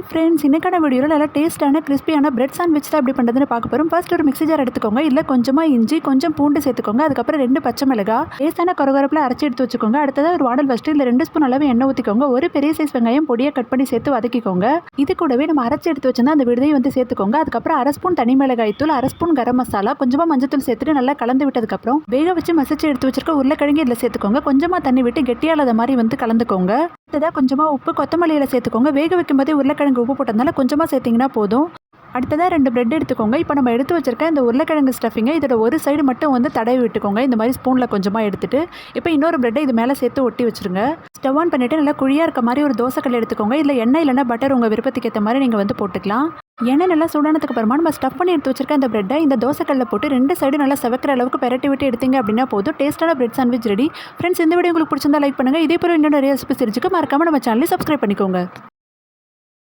Hi friends, இன்னைக்கான வீடியோவில் நல்லா டேஸ்ட்டான கிறிஸ்பியான பிரெட் சாண்ட்விச் தான் எப்படி பண்ணுறதுன்னு பார்க்க போகிறோம். ஃபர்ஸ்ட் ஒரு மிக்ஸி ஜார் எடுத்துக்கோங்க. இல்லை கொஞ்சமாக இஞ்சி, கொஞ்சம் பூண்டு சேர்த்துக்கோங்க. அதுக்கப்புறம் 2 பச்சை மிளகாய், லேசான கருவேப்பிலை அரைச்சி எடுத்து வச்சுக்கோங்க. அடுத்ததாக ஒரு வானல் வச்சுட்டு இல்லை 2 ஸ்பூன் அளவு எண்ணெய் ஊற்றிக்கோங்க. ஒரு பெரிய சைஸ் வெங்காயம் பொடியாக கட் பண்ணி சேர்த்து வதக்கிக்கோங்க. இது கூடவே நம்ம அரைச்சி எடுத்து வச்சிருந்தா அந்த விடுதையை வந்து சேர்த்துக்கோங்க. அதுக்கப்புறம் 1/2 ஸ்பூன் தனி மிளகாய் தூள், 1/2 ஸ்பூன் கரம் மசாலா, கொஞ்சமாக மஞ்சத்தூள் சேர்த்துட்டு நல்லா கலந்து விட்டதுக்கப்புறம் வேக வச்சு மசிச்சு எடுத்து வச்சிருக்க உருளைக்கிழங்கு இதில் சேர்த்துக்கோங்க. கொஞ்சமாக தண்ணி விட்டு கெட்டியாலாத மாதிரி வந்து கலந்துக்கோங்க. அடுத்ததாக கொஞ்சமாக உப்பு, கொத்தமல்லி இலை சேர்த்துக்கோங்க. வேக வைக்கும் போதே உருளைக்கிழங்கு உப்பு போட்டதுனால கொஞ்சமாக சேர்த்திங்கன்னா போதும். அடுத்ததாக 2 பிரெட் எடுத்துக்கோங்க. இப்போ நம்ம எடுத்து வச்சிருக்க இந்த உருளைக்கிழங்கு ஸ்டஃபிங்கை இதோட ஒரு சைடு மட்டும் வந்து தடவி விட்டுக்கோங்க. இந்த மாதிரி ஸ்பூனில் கொஞ்சமாக எடுத்துட்டு இப்போ இன்னொரு பிரெட்டை இது மேலே சேர்த்து ஒட்டி வச்சுருங்க. ஸ்டவ் ஆன் பண்ணிவிட்டு நல்லா குழியாக இருக்க மாதிரி ஒரு தோசைக்கல் எடுத்துக்கோங்க. இல்லை எண்ணெய் இல்லைன்னா பட்டர் உங்கள் விருப்பத்துக்கு ஏற்ற மாதிரி நீங்கள் வந்து போட்டுக்கலாம். எண்ணெய் நல்லா சூடானதுக்கு அப்புறமா நம்ம ஸ்டஃப் பண்ணி எடுத்து வச்சிருக்க இந்த பிரெட்டை இந்த தோசைக்கல்லில் போட்டு 2 சைடு நல்லா செவக்கிற அளவுக்கு பெரட்டி விட்டு எடுத்தீங்க அப்படின்னா போதும். டேஸ்ட்டான பிரெட் சாண்ட்விச் ரெடி. ஃப்ரெண்ட்ஸ், இந்த வீடியோ உங்களுக்கு பிடிச்சிருந்தா லைக் பண்ணுங்கள். இதே போல இன்னும் நிறைய ரெசிபிஸ் தெரிஞ்சுக்க மறக்காமல் நம்ம சேனலை சப்ஸ்கிரைப் பண்ணிக்கோங்க.